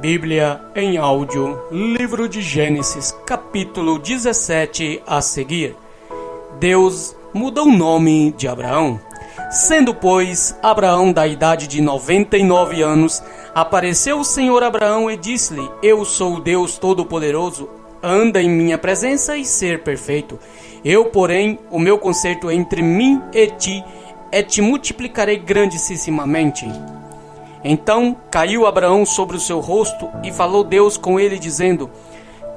Bíblia em áudio, livro de Gênesis, capítulo 17 a seguir. Deus muda o nome de Abraão. Sendo, pois, Abraão da idade de 99 anos, apareceu o Senhor a Abraão e disse-lhe: Eu sou o Deus Todo-Poderoso, anda em minha presença e ser perfeito. Eu, porém, o meu concerto entre mim e te multiplicarei grandissimamente. Então caiu Abraão sobre o seu rosto e falou Deus com ele, dizendo: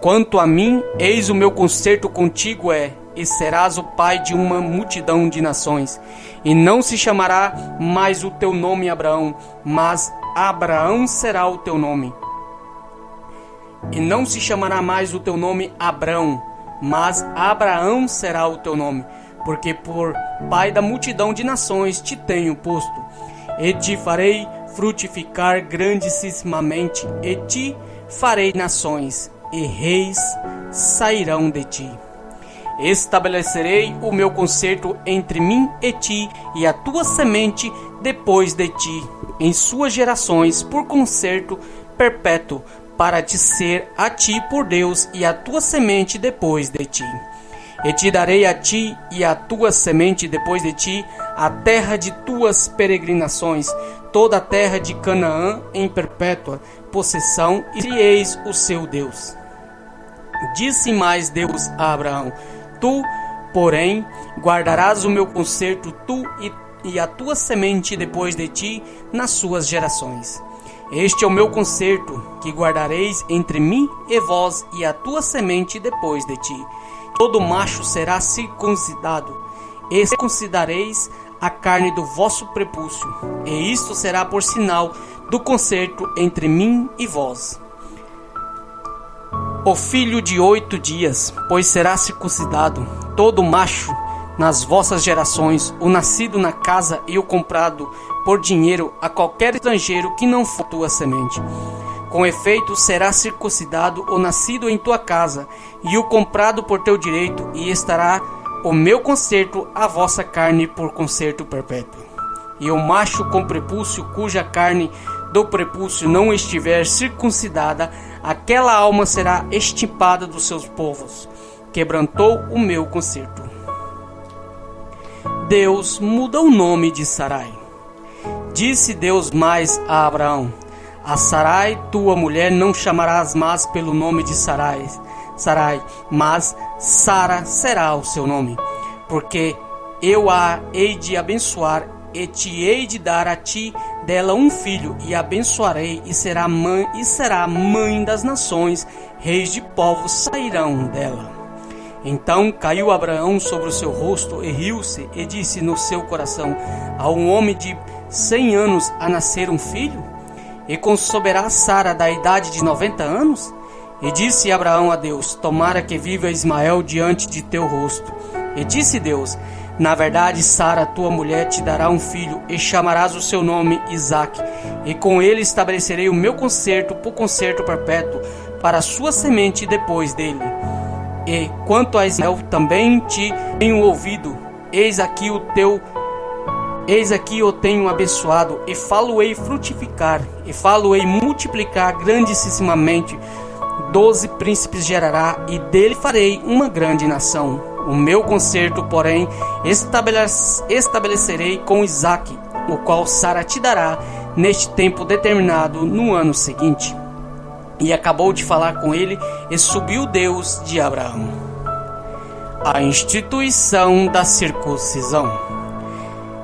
Quanto a mim, eis o meu concerto contigo e serás o pai de uma multidão de nações. E não se chamará mais o teu nome Abraão, mas Abraão será o teu nome. E não se chamará mais o teu nome Abrão, mas Abraão será o teu nome, porque por pai da multidão de nações te tenho posto. E te farei frutificar grandissimamente, e te farei nações, e reis sairão de ti. Estabelecerei o meu concerto entre mim e ti, e a tua semente depois de ti, em suas gerações, por concerto perpétuo, para te ser a ti por Deus, e a tua semente depois de ti. E te darei a ti e a tua semente depois de ti a terra de tuas peregrinações, toda a terra de Canaã em perpétua possessão, e eis o seu Deus. Disse mais Deus a Abraão: Tu, porém, guardarás o meu concerto, tu e a tua semente depois de ti nas suas gerações. Este é o meu concerto, que guardareis entre mim e vós e a tua semente depois de ti. Todo macho será circuncidado, e circuncidareis a carne do vosso prepúcio, e isto será por sinal do concerto entre mim e vós. O filho de 8 dias, pois será circuncidado, todo macho nas vossas gerações, o nascido na casa e o comprado por dinheiro a qualquer estrangeiro que não for tua semente. Com efeito, será circuncidado o nascido em tua casa, e o comprado por teu direito, e estará o meu concerto à vossa carne por concerto perpétuo. E o macho com prepúcio, cuja carne do prepúcio não estiver circuncidada, aquela alma será extirpada dos seus povos. Quebrantou o meu concerto. Deus muda o nome de Sarai. Disse Deus mais a Abraão: A Sarai, tua mulher, não chamarás mais pelo nome de Sarai, mas Sara será o seu nome, porque eu a hei de abençoar e te hei de dar a ti dela um filho, e abençoarei, e será mãe das nações, reis de povos sairão dela. Então caiu Abraão sobre o seu rosto e riu-se, e disse no seu coração: A um homem de 100 anos a nascer um filho? E conceberá Sara da idade de 90 anos? E disse Abraão a Deus: Tomara que viva Ismael diante de teu rosto. E disse Deus: Na verdade, Sara, tua mulher, te dará um filho, e chamarás o seu nome Isaque, e com ele estabelecerei o meu concerto por concerto perpétuo, para a sua semente depois dele. E quanto a Ismael, também te tenho ouvido, eis aqui o tenho abençoado, e falo-ei frutificar, e falo-ei multiplicar grandissimamente. 12 príncipes gerará, e dele farei uma grande nação. O meu concerto, porém, estabelecerei com Isaque, o qual Sara te dará neste tempo determinado no ano seguinte. E acabou de falar com ele, e subiu Deus de Abraão. A instituição da circuncisão.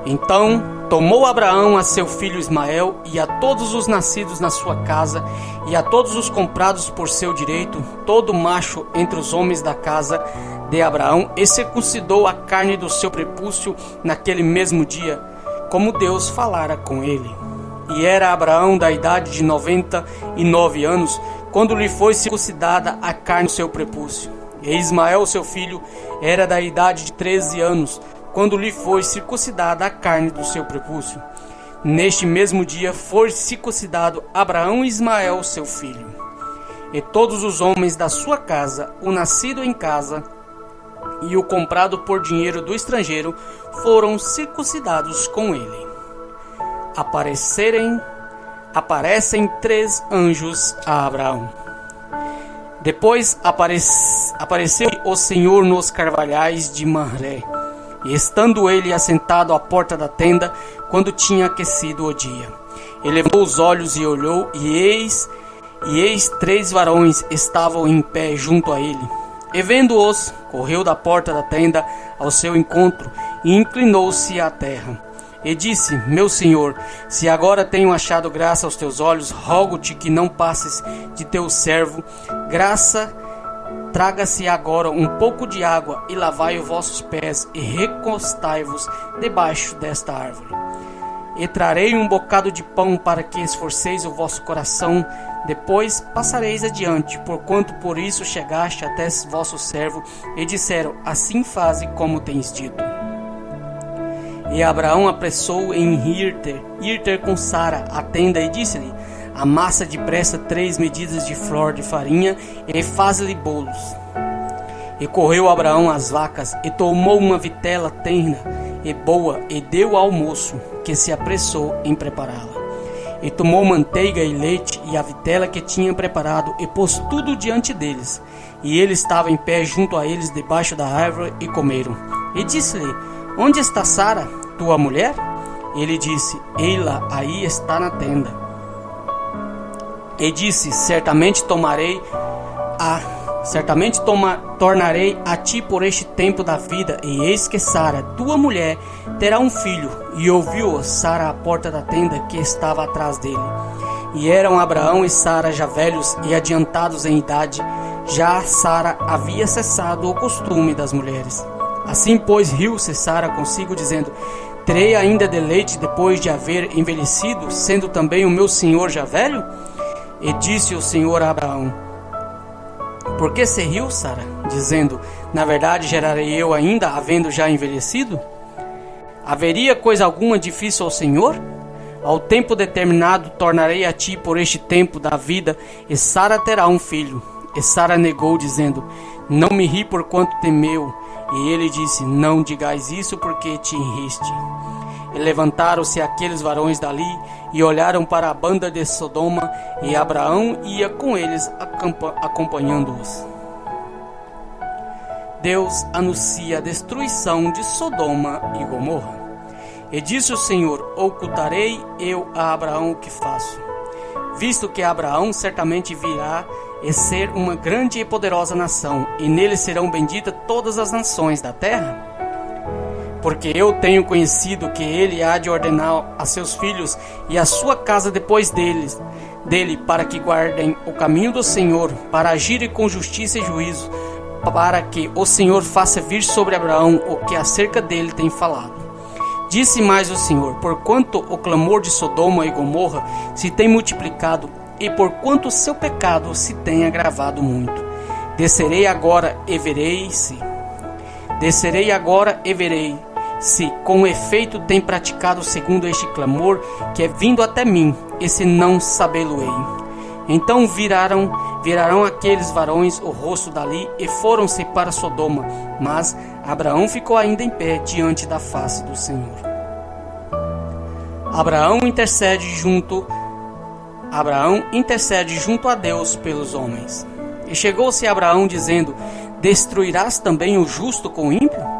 Então tomou Abraão a seu filho Ismael, e a todos os nascidos na sua casa, e a todos os comprados por seu direito, todo macho entre os homens da casa de Abraão, e circuncidou a carne do seu prepúcio naquele mesmo dia, como Deus falara com ele. E era Abraão da idade de 99 anos, quando lhe foi circuncidada a carne do seu prepúcio. E Ismael, seu filho, era da idade de 13 anos, quando lhe foi circuncidada a carne do seu prepúcio. Neste mesmo dia foi circuncidado Abraão e Ismael, seu filho. E todos os homens da sua casa, o nascido em casa e o comprado por dinheiro do estrangeiro, foram circuncidados com ele. aparecem 3 anjos a Abraão. Depois apareceu o Senhor nos carvalhais de Mamré, e estando ele assentado à porta da tenda, quando tinha aquecido o dia, ele levantou os olhos e olhou, e eis 3 varões estavam em pé junto a ele. E vendo-os, correu da porta da tenda ao seu encontro, e inclinou-se à terra. E disse: Meu senhor, se agora tenho achado graça aos teus olhos, rogo-te que não passes de teu servo graça. Traga-se agora um pouco de água e lavai os vossos pés e recostai-vos debaixo desta árvore. E trarei um bocado de pão para que esforceis o vosso coração, depois passareis adiante, porquanto por isso chegaste até vosso servo. E disseram: Assim faze como tens dito. E Abraão apressou em ir ter com Sara a tenda, e disse-lhe: Amassa depressa 3 medidas de flor de farinha e faz-lhe bolos. E correu Abraão às vacas, e tomou uma vitela tenra e boa, e deu ao moço, que se apressou em prepará-la. E tomou manteiga e leite, e a vitela que tinha preparado, e pôs tudo diante deles. E ele estava em pé junto a eles, debaixo da árvore, e comeram. E disse-lhe: Onde está Sara, tua mulher? Ele disse: Ei-la, aí está na tenda. E disse: tornarei a ti por este tempo da vida, e eis que Sara, tua mulher, terá um filho. E ouviu Sara à porta da tenda que estava atrás dele. E eram Abraão e Sara já velhos e adiantados em idade. Já Sara havia cessado o costume das mulheres. Assim, pois, riu-se Sara consigo, dizendo: Terei ainda deleite depois de haver envelhecido, sendo também o meu senhor já velho? E disse o Senhor a Abraão: Por que se riu, Sara, dizendo: Na verdade gerarei eu ainda, havendo já envelhecido? Haveria coisa alguma difícil ao Senhor? Ao tempo determinado tornarei a ti por este tempo da vida, e Sara terá um filho. E Sara negou, dizendo: Não me ri porquanto temeu. E ele disse: Não digais isso, porque te riste. E levantaram-se aqueles varões dali, e olharam para a banda de Sodoma, e Abraão ia com eles, acompanhando-os. Deus anuncia a destruição de Sodoma e Gomorra. E disse o Senhor: Ocultarei eu a Abraão o que faço, visto que Abraão certamente virá e ser uma grande e poderosa nação, e nele serão benditas todas as nações da terra? Porque eu tenho conhecido que ele há de ordenar a seus filhos e a sua casa depois dele, para que guardem o caminho do Senhor, para agirem com justiça e juízo, para que o Senhor faça vir sobre Abraão o que acerca dele tem falado. Disse mais o Senhor: Porquanto o clamor de Sodoma e Gomorra se tem multiplicado, e porquanto o seu pecado se tem agravado muito, descerei agora e verei se com efeito tem praticado segundo este clamor que é vindo até mim, e se não sabê-lo-ei. Então virarão aqueles varões o rosto dali, e foram-se para Sodoma, mas Abraão ficou ainda em pé diante da face do Senhor. Abraão intercede junto a Deus pelos homens. E chegou-se Abraão dizendo: Destruirás também o justo com o ímpio?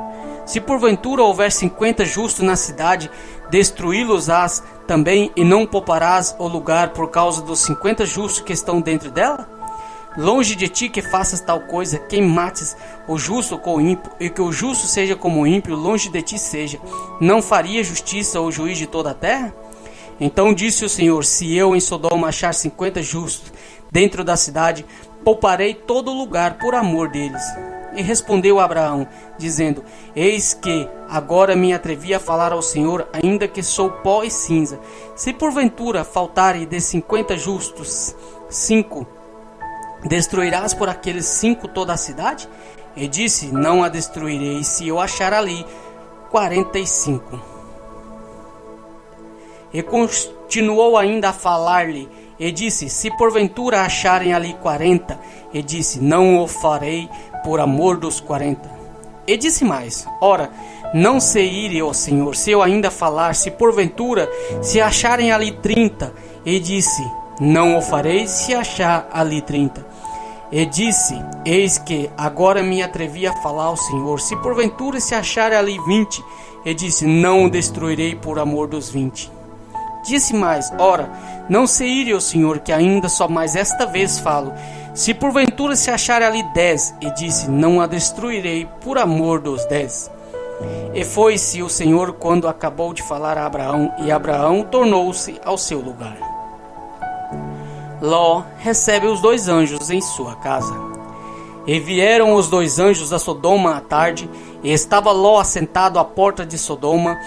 Se porventura houver 50 justos na cidade, destruí-los-ás também, e não pouparás o lugar por causa dos 50 justos que estão dentro dela? Longe de ti que faças tal coisa, que mates o justo com o ímpio, e que o justo seja como o ímpio, longe de ti seja. Não faria justiça o juiz de toda a terra? Então disse o Senhor: Se eu em Sodoma achar 50 justos dentro da cidade, pouparei todo o lugar por amor deles. E respondeu Abraão, dizendo: Eis que agora me atrevi a falar ao Senhor, ainda que sou pó e cinza. Se porventura faltarem de 50 justos 5, destruirás por aqueles 5 toda a cidade? E disse: Não a destruirei, se eu achar ali 45. E continuou ainda a falar-lhe, e disse: Se porventura acharem ali 40, e disse: Não o farei por amor dos 40. E disse mais: ora, não sei ir, ó Senhor, se eu ainda falar, se porventura se acharem ali 30. E disse: não o farei se achar ali 30. E disse: eis que agora me atrevi a falar ao Senhor, se porventura se acharem ali 20. E disse: não o destruirei por amor dos 20. Disse mais: ora, não sei ir, ó Senhor, que ainda só mais esta vez falo, se porventura se acharem ali 10. E disse: não a destruirei por amor dos 10. E foi-se o Senhor quando acabou de falar a Abraão, e Abraão tornou-se ao seu lugar. Ló recebe os 2 anjos em sua casa. E vieram os 2 anjos a Sodoma à tarde, e estava Ló assentado à porta de Sodoma.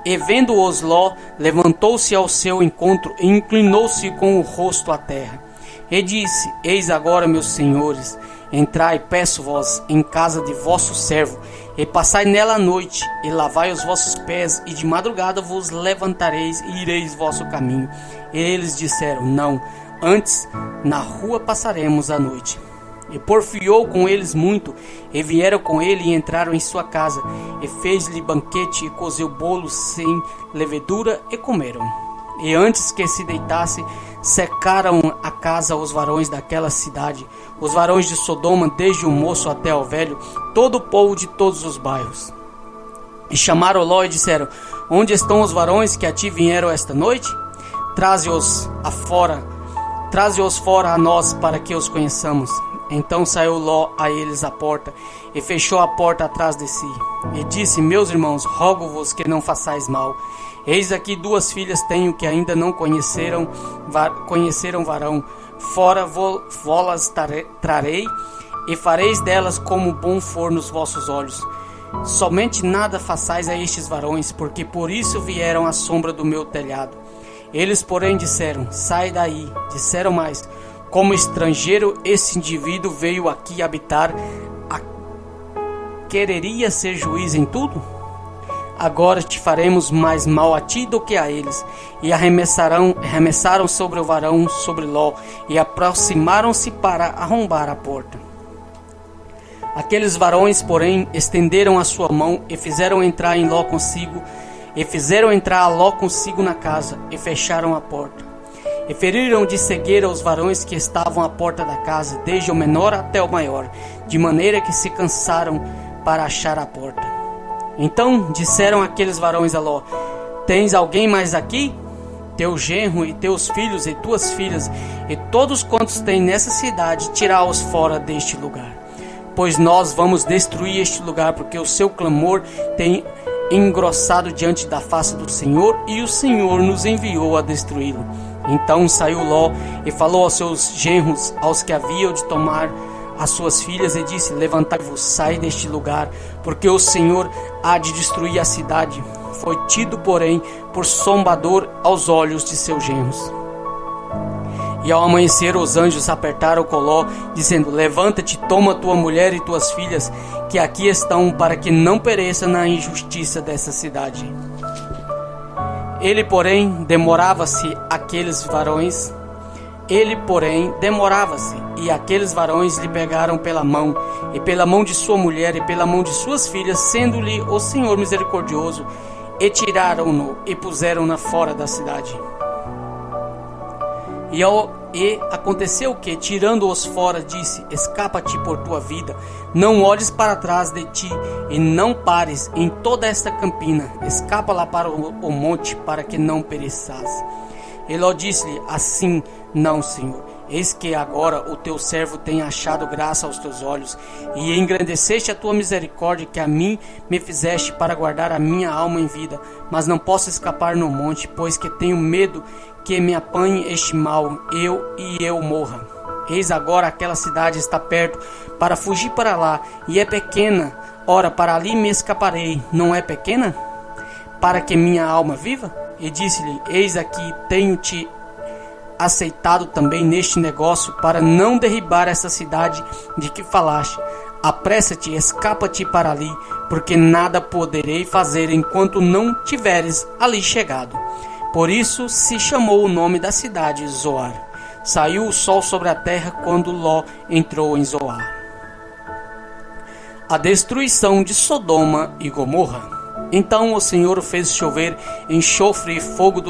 E vendo-os Ló, levantou-se ao seu encontro e inclinou-se com o rosto à terra. E disse: eis agora, meus senhores, entrai, peço-vos, em casa de vosso servo, e passai nela a noite, e lavai os vossos pés, e de madrugada vos levantareis, e ireis vosso caminho. E eles disseram: não, antes na rua passaremos a noite. E porfiou com eles muito, e vieram com ele e entraram em sua casa, e fez-lhe banquete, e cozeu bolos sem levedura, e comeram. E antes que se deitasse, secaram a casa os varões daquela cidade, os varões de Sodoma, desde o moço até o velho, todo o povo de todos os bairros. E chamaram Ló e disseram: onde estão os varões que a ti vieram esta noite? Traze-os fora a nós, para que os conheçamos. Então saiu Ló a eles à porta, e fechou a porta atrás de si. E disse: meus irmãos, rogo-vos que não façais mal. Eis aqui 2 filhas tenho que ainda não conheceram varão. Fora vós trarei, e fareis delas como bom for nos vossos olhos. Somente nada façais a estes varões, porque por isso vieram à sombra do meu telhado. Eles, porém, disseram: sai daí. Disseram mais: como estrangeiro, esse indivíduo veio aqui habitar. Quereria ser juiz em tudo? Agora te faremos mais mal a ti do que a eles. E arremessaram sobre o varão, sobre Ló, e aproximaram-se para arrombar a porta. Aqueles varões, porém, estenderam a sua mão e fizeram entrar a Ló consigo na casa, e fecharam a porta. E feriram de cegueira os varões que estavam à porta da casa, desde o menor até o maior, de maneira que se cansaram para achar a porta. Então disseram aqueles varões a Ló: tens alguém mais aqui? Teu genro e teus filhos e tuas filhas, e todos quantos têm nessa cidade, tirá-os fora deste lugar. Pois nós vamos destruir este lugar, porque o seu clamor tem engrossado diante da face do Senhor, e o Senhor nos enviou a destruí-lo. Então saiu Ló e falou aos seus genros, aos que haviam de tomar as suas filhas, e disse: levantai-vos, sai deste lugar, porque o Senhor há de destruir a cidade. Foi tido, porém, por zombador aos olhos de seus genros. E ao amanhecer os anjos apertaram com Ló, dizendo: levanta-te, toma tua mulher e tuas filhas, que aqui estão, para que não pereça na injustiça dessa cidade. Ele, porém, demorava-se, e aqueles varões lhe pegaram pela mão, e pela mão de sua mulher, e pela mão de suas filhas, sendo-lhe o Senhor misericordioso, e tiraram-no, e puseram-na fora da cidade. E aconteceu que, tirando-os fora, disse: escapa-te por tua vida, não olhes para trás de ti, e não pares em toda esta campina, escapa lá para o monte, para que não pereças. E Ló disse-lhe: assim não, Senhor, eis que agora o teu servo tem achado graça aos teus olhos, e engrandeceste a tua misericórdia, que a mim me fizeste, para guardar a minha alma em vida. Mas não posso escapar no monte, pois que tenho medo que me apanhe este mal, eu morra. Eis agora aquela cidade está perto, para fugir para lá, e é pequena. Ora, para ali me escaparei, não é pequena? Para que minha alma viva? E disse-lhe: eis aqui, tenho-te aceitado também neste negócio, para não derribar essa cidade de que falaste. Apressa-te, escapa-te para ali, porque nada poderei fazer enquanto não tiveres ali chegado. Por isso se chamou o nome da cidade Zoar. Saiu o sol sobre a terra quando Ló entrou em Zoar. a destruição de Sodoma e Gomorra. Então o Senhor fez chover enxofre e fogo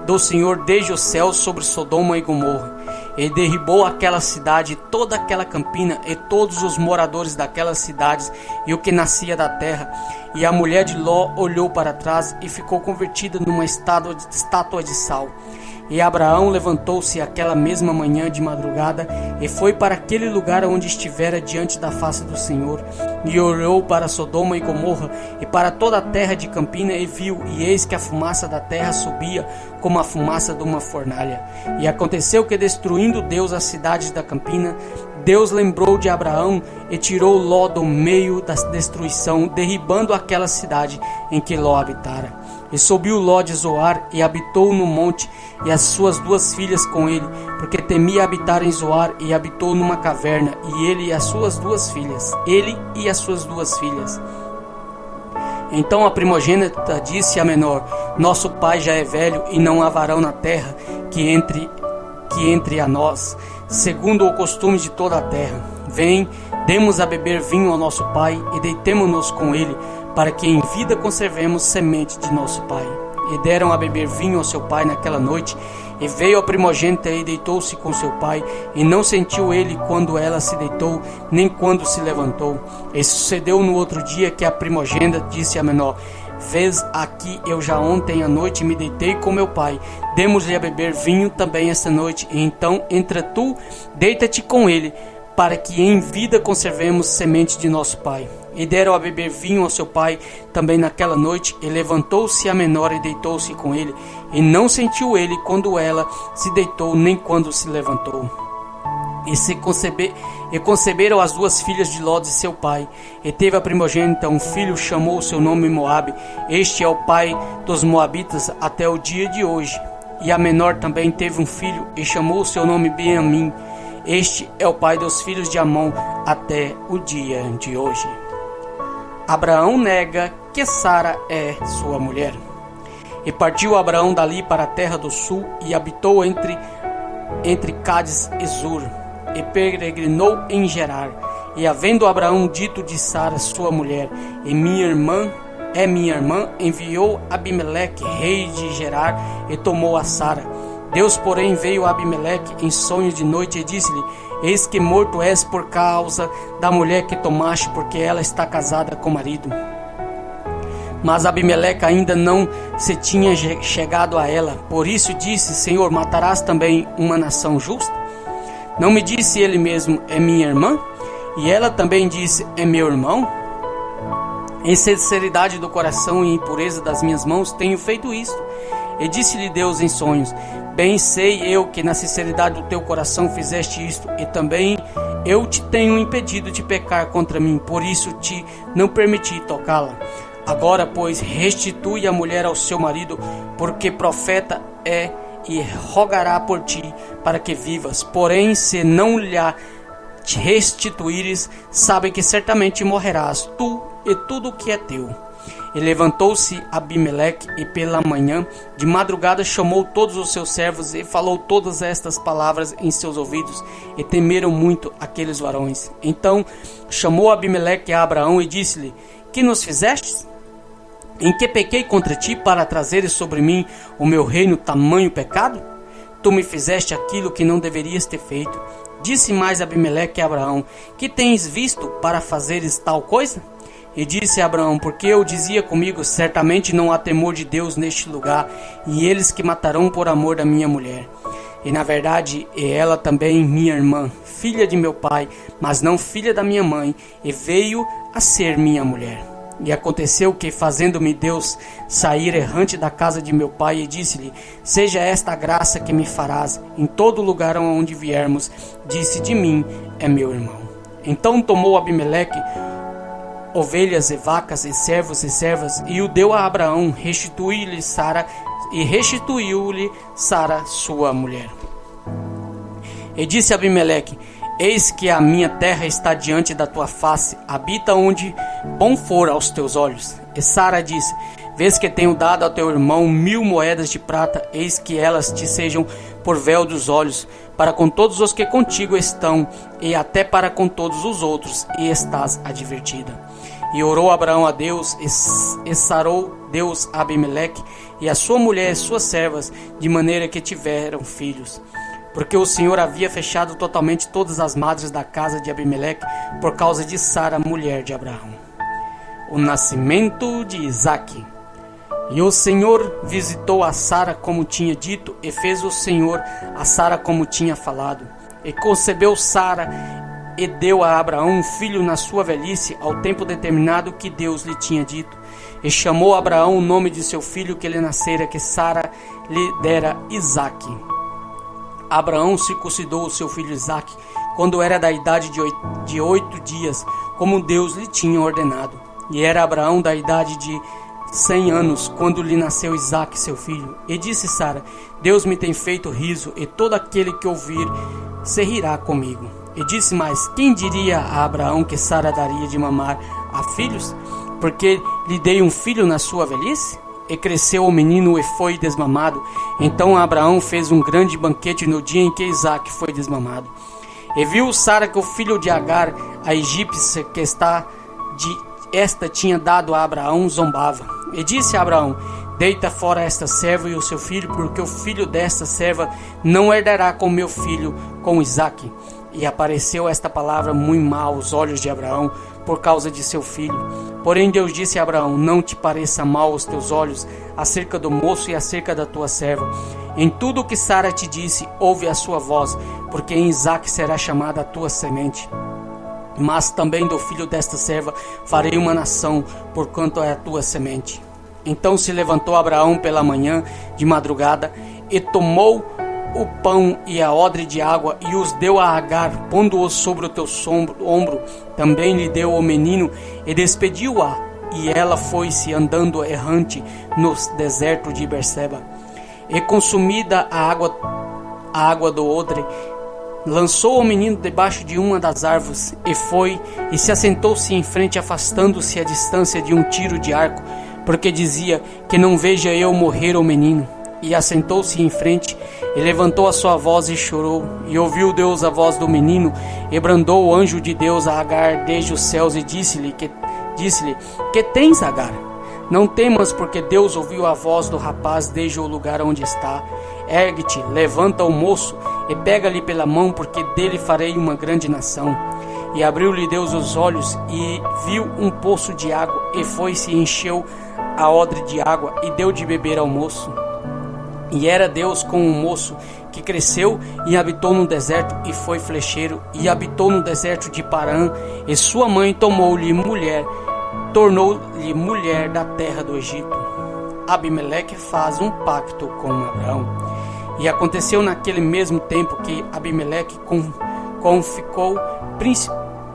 do Senhor desde o céu sobre Sodoma e Gomorra, e derribou aquela cidade, toda aquela campina, e todos os moradores daquelas cidades, e o que nascia da terra. E a mulher de Ló olhou para trás e ficou convertida numa estátua de sal. E Abraão levantou-se aquela mesma manhã de madrugada e foi para aquele lugar onde estivera diante da face do Senhor, e olhou para Sodoma e Gomorra e para toda a terra de campina, e viu, e eis que a fumaça da terra subia como a fumaça de uma fornalha. E aconteceu que, destruindo Deus as cidades da campina, Deus lembrou de Abraão e tirou Ló do meio da destruição, derribando aquela cidade em que Ló habitara. E subiu Ló de Zoar e habitou no monte, e as suas 2 filhas com ele, porque temia habitar em Zoar, e habitou numa caverna, e ele e as suas 2 filhas. Então a primogênita disse à menor: Nosso pai já é velho, e não há varão na terra que entre a nós, segundo o costume de toda a terra. Vem, demos a beber vinho ao nosso pai, e deitemo-nos com ele, para que em vida conservemos semente de nosso pai. E deram a beber vinho ao seu pai naquela noite, e veio a primogênita e deitou-se com seu pai, e não sentiu ele quando ela se deitou, nem quando se levantou. E sucedeu no outro dia que a primogênita disse à menor: Vês aqui, eu já ontem à noite me deitei com meu pai, demos-lhe a beber vinho também esta noite, e então entra tu, deita-te com ele, para que em vida conservemos semente de nosso pai. E deram a beber vinho ao seu pai também naquela noite, e levantou-se a menor e deitou-se com ele, e não sentiu ele quando ela se deitou, nem quando se levantou. E conceberam as 2 filhas de Ló de seu pai, e teve a primogênita um filho, chamou o seu nome Moabe. Este é o pai dos moabitas até o dia de hoje. E a menor também teve um filho, e chamou o seu nome Benjamim. Este é o pai dos filhos de Amon até o dia de hoje. Abraão nega que Sara é sua mulher. E partiu Abraão dali para a terra do sul, e habitou entre Cádiz e Zur, e peregrinou em Gerar. E havendo Abraão dito de Sara sua mulher: minha irmã, enviou Abimeleque, rei de Gerar, e tomou a Sara. Deus, porém, veio a Abimeleque em sonho de noite e disse-lhe: Eis que morto és por causa da mulher que tomaste, porque ela está casada com o marido. Mas Abimeleque ainda não se tinha chegado a ela. Por isso disse: Senhor, matarás também uma nação justa? Não me disse ele mesmo: é minha irmã? E ela também disse: é meu irmão? Em sinceridade do coração e em pureza das minhas mãos tenho feito isto. E disse-lhe Deus em sonhos: Bem sei eu que na sinceridade do teu coração fizeste isto, e também eu te tenho impedido de pecar contra mim, por isso te não permiti tocá-la. Agora, pois, restitui a mulher ao seu marido, porque profeta é, e rogará por ti para que vivas. Porém, se não lhe restituíres, sabe que certamente morrerás, tu e tudo o que é teu. E levantou-se Abimeleque, e pela manhã, de madrugada, chamou todos os seus servos, e falou todas estas palavras em seus ouvidos, e temeram muito aqueles varões. Então chamou Abimeleque a Abraão, e disse-lhe: Que nos fizestes? Em que pequei contra ti, para trazeres sobre mim o meu reino tamanho pecado? Tu me fizeste aquilo que não deverias ter feito. Disse mais Abimeleque a Abraão: Que tens visto para fazeres tal coisa? E disse a Abraão: Porque eu dizia comigo: certamente não há temor de Deus neste lugar, e eles que matarão por amor da minha mulher. E na verdade é ela também minha irmã, filha de meu pai, mas não filha da minha mãe, e veio a ser minha mulher. E aconteceu que, fazendo-me Deus sair errante da casa de meu pai, e disse-lhe: Seja esta a graça que me farás em todo lugar onde viermos. Disse: De mim é meu irmão. Então tomou Abimeleque ovelhas e vacas e servos e servas, e o deu a Abraão. Restituiu-lhe Sara, e restituiu-lhe Sara sua mulher. E disse Abimeleque: Eis que a minha terra está diante da tua face, habita onde bom for aos teus olhos. E Sara disse: Vês que tenho dado ao teu irmão 1000 moedas de prata, eis que elas te sejam por véu dos olhos, para com todos os que contigo estão, e até para com todos os outros, e estás advertida. E orou Abraão a Deus, e sarou Deus a Abimeleque, e a sua mulher e suas servas, de maneira que tiveram filhos. Porque o Senhor havia fechado totalmente todas as madres da casa de Abimeleque, por causa de Sara, mulher de Abraão. O nascimento de Isaque. E o Senhor visitou a Sara como tinha dito, e fez o Senhor a Sara como tinha falado. E concebeu Sara, e deu a Abraão um filho na sua velhice, ao tempo determinado que Deus lhe tinha dito. E chamou Abraão o nome de seu filho que lhe nascera, que Sara lhe dera Isaque. Abraão circuncidou o seu filho Isaque, quando era da idade de 8 dias, como Deus lhe tinha ordenado. E era Abraão da idade de 100 anos, quando lhe nasceu Isaque, seu filho. E disse Sara: Deus me tem feito riso, e todo aquele que ouvir se rirá comigo. E disse mais: quem diria a Abraão que Sara daria de mamar a filhos, porque lhe dei um filho na sua velhice? E cresceu o menino e foi desmamado. Então Abraão fez um grande banquete no dia em que Isaque foi desmamado. E viu Sara que o filho de Agar, a egípcia, que esta tinha dado a Abraão, zombava. E disse a Abraão: deita fora esta serva e o seu filho, porque o filho desta serva não herdará com meu filho, com Isaque. E apareceu esta palavra muito mal aos olhos de Abraão, por causa de seu filho. Porém Deus disse a Abraão: não te pareça mal aos teus olhos acerca do moço e acerca da tua serva. Em tudo o que Sara te disse, ouve a sua voz, porque em Isaque será chamada a tua semente. Mas também do filho desta serva farei uma nação, porquanto é a tua semente. Então se levantou Abraão pela manhã, de madrugada, e tomou o pão e a odre de água, e os deu a Agar, pondo-os sobre o teu ombro. Também lhe deu o menino, e despediu-a, e ela foi-se andando errante no deserto de Berseba. E consumida a água do odre, lançou o menino debaixo de uma das árvores, e foi, e se assentou-se em frente, afastando-se a distância de um tiro de arco, porque dizia: que não veja eu morrer o menino. E assentou-se em frente, e levantou a sua voz e chorou. E ouviu Deus a voz do menino, e brandou o anjo de Deus a Agar desde os céus, e disse-lhe: que tens, Agar? Não temas, porque Deus ouviu a voz do rapaz desde o lugar onde está. Ergue-te, levanta o moço, e pega-lhe pela mão, porque dele farei uma grande nação. E abriu-lhe Deus os olhos, e viu um poço de água, e foi-se e encheu a odre de água, e deu de beber ao moço. E era Deus com o moço, que cresceu e habitou no deserto, e foi flecheiro, e habitou no deserto de Parã. E sua mãe tomou-lhe mulher, tornou-lhe mulher da terra do Egito. Abimeleque faz um pacto com Abraão. E aconteceu naquele mesmo tempo que Abimeleque, como ficou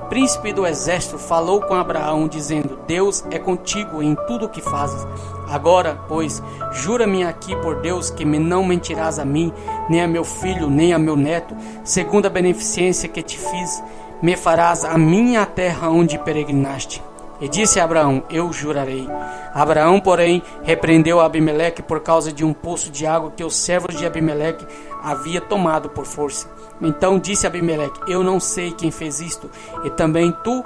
príncipe do exército, falou com Abraão, dizendo: Deus é contigo em tudo o que fazes. Agora, pois, jura-me aqui por Deus que não mentirás a mim, nem a meu filho, nem a meu neto, segundo a beneficência que te fiz, me farás a minha terra onde peregrinaste. E disse a Abraão: eu jurarei. Abraão, porém, repreendeu Abimeleque por causa de um poço de água que os servos de Abimeleque havia tomado por força. Então disse Abimeleque: eu não sei quem fez isto, e também tu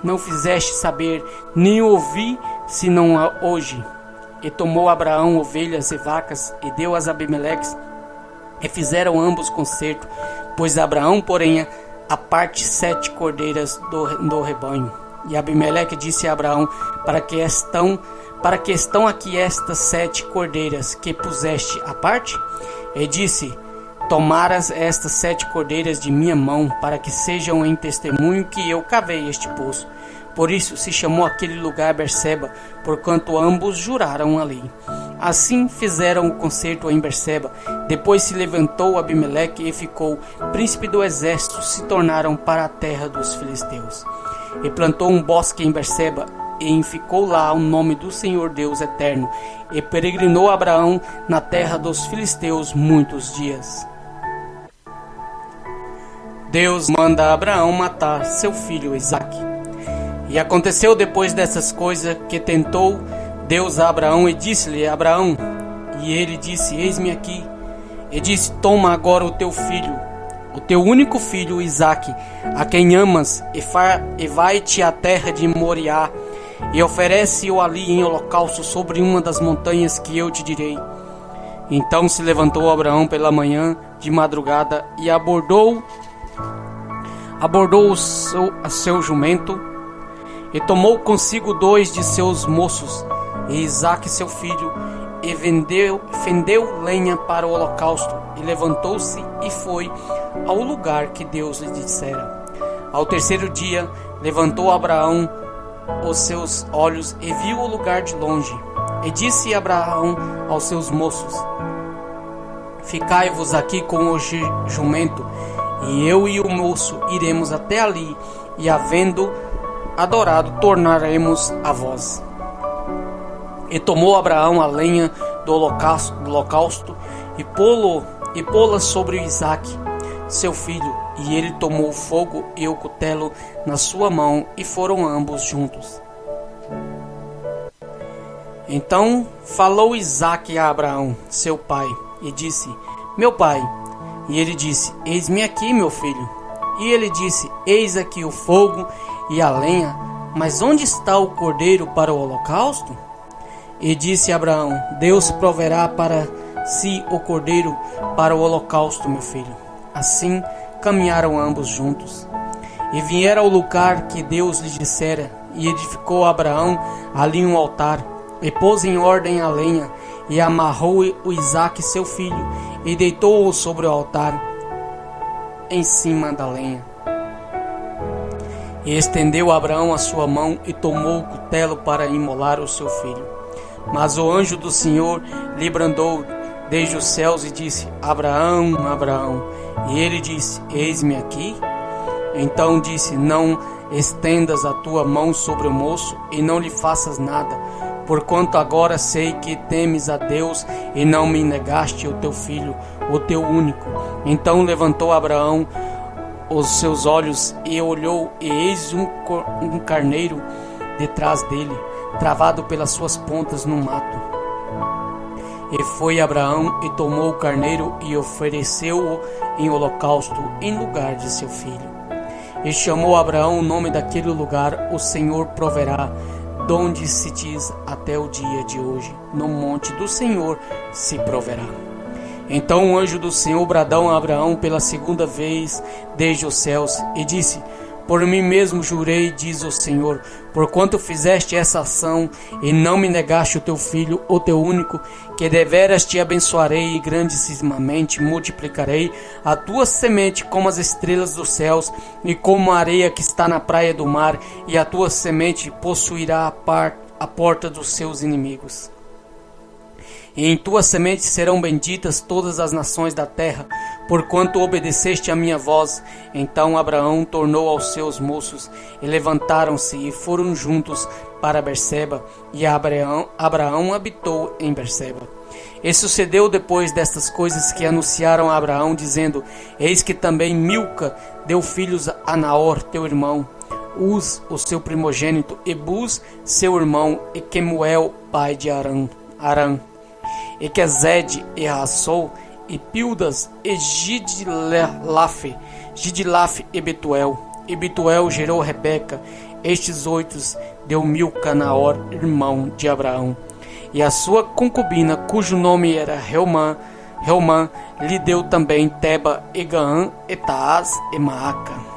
não fizeste saber, nem ouvi, senão hoje. E tomou Abraão ovelhas e vacas, e deu as Abimeleque, e fizeram ambos concerto, pois Abraão, porém, a parte 7 cordeiras do rebanho. E Abimeleque disse a Abraão: para que estão aqui estas 7 cordeiras que puseste à parte? E disse: tomaras estas 7 cordeiras de minha mão, para que sejam em testemunho que eu cavei este poço. Por isso se chamou aquele lugar Berseba, porquanto ambos juraram ali. Assim fizeram o concerto em Berseba. Depois se levantou Abimeleque e ficou príncipe do exército, se tornaram para a terra dos filisteus. E plantou um bosque em Berseba, e ficou lá o nome do Senhor Deus eterno. E peregrinou Abraão na terra dos filisteus muitos dias. Deus manda Abraão matar seu filho Isaque. E aconteceu depois dessas coisas que tentou Deus a Abraão e disse-lhe: Abraão. E ele disse: Eis-me aqui. E disse: Toma agora o teu filho, o teu único filho Isaque, a quem amas, e vai-te à terra de Moriá, e oferece-o ali em holocausto sobre uma das montanhas que eu te direi. Então se levantou Abraão pela manhã de madrugada e abordou a seu jumento, e tomou consigo 2 de seus moços, e Isaque seu filho, e fendeu lenha para o holocausto, e levantou-se e foi ao lugar que Deus lhe dissera. Ao terceiro dia levantou Abraão os seus olhos e viu o lugar de longe. E disse Abraão aos seus moços: Ficai-vos aqui com o jumento, e eu e o moço iremos até ali, e havendo adorado, tornaremos a vós. E tomou Abraão a lenha do holocausto e pô-la sobre Isaque, seu filho, e ele tomou o fogo e o cutelo na sua mão, e foram ambos juntos. Então falou Isaque a Abraão, seu pai, e disse: Meu pai. E ele disse: Eis-me aqui, meu filho. E ele disse: Eis aqui o fogo e a lenha, mas onde está o cordeiro para o holocausto? E disse Abraão: Deus proverá para si o cordeiro para o holocausto, meu filho. Assim caminharam ambos juntos. E vieram ao lugar que Deus lhe dissera, e edificou Abraão ali um altar, e pôs em ordem a lenha, e amarrou o Isaque seu filho, e deitou-o sobre o altar, em cima da lenha. E estendeu Abraão a sua mão, e tomou o cutelo para imolar o seu filho. Mas o anjo do Senhor lhe brandou desde os céus e disse: Abraão, Abraão. E ele disse: Eis-me aqui. Então disse: Não estendas a tua mão sobre o moço, e não lhe faças nada, porquanto agora sei que temes a Deus, e não me negaste o teu filho, o teu único. Então levantou Abraão os seus olhos e olhou, e eis um carneiro detrás dele, travado pelas suas pontas no mato. E foi Abraão e tomou o carneiro e ofereceu-o em holocausto em lugar de seu filho. E chamou Abraão o nome daquele lugar: O Senhor proverá, donde se diz até o dia de hoje: No monte do Senhor se proverá. Então o anjo do Senhor bradou a Abraão pela segunda vez desde os céus, e disse: Por mim mesmo jurei, diz o Senhor, porquanto fizeste essa ação, e não me negaste o teu filho, o teu único, que deveras te abençoarei, e grandissimamente multiplicarei a tua semente como as estrelas dos céus, e como a areia que está na praia do mar, e a tua semente possuirá a porta dos seus inimigos. E em tua semente serão benditas todas as nações da terra, porquanto obedeceste a minha voz. Então Abraão tornou aos seus moços, e levantaram-se e foram juntos para Berseba, e Abraão habitou em Berseba. E sucedeu depois destas coisas que anunciaram a Abraão, dizendo: Eis que também Milca deu filhos a Naor, teu irmão, Uz, o seu primogênito, e Buz, seu irmão, e Quemuel, pai de Arã, e Quezede, e Rassol, e Pildas, e Gidlaf e Betuel. E Betuel gerou Rebeca. Estes 8 deu Milca a Naor, irmão de Abraão. E a sua concubina, cujo nome era Reumã, lhe deu também Teba, e Gaã, e Taás, e Maaca.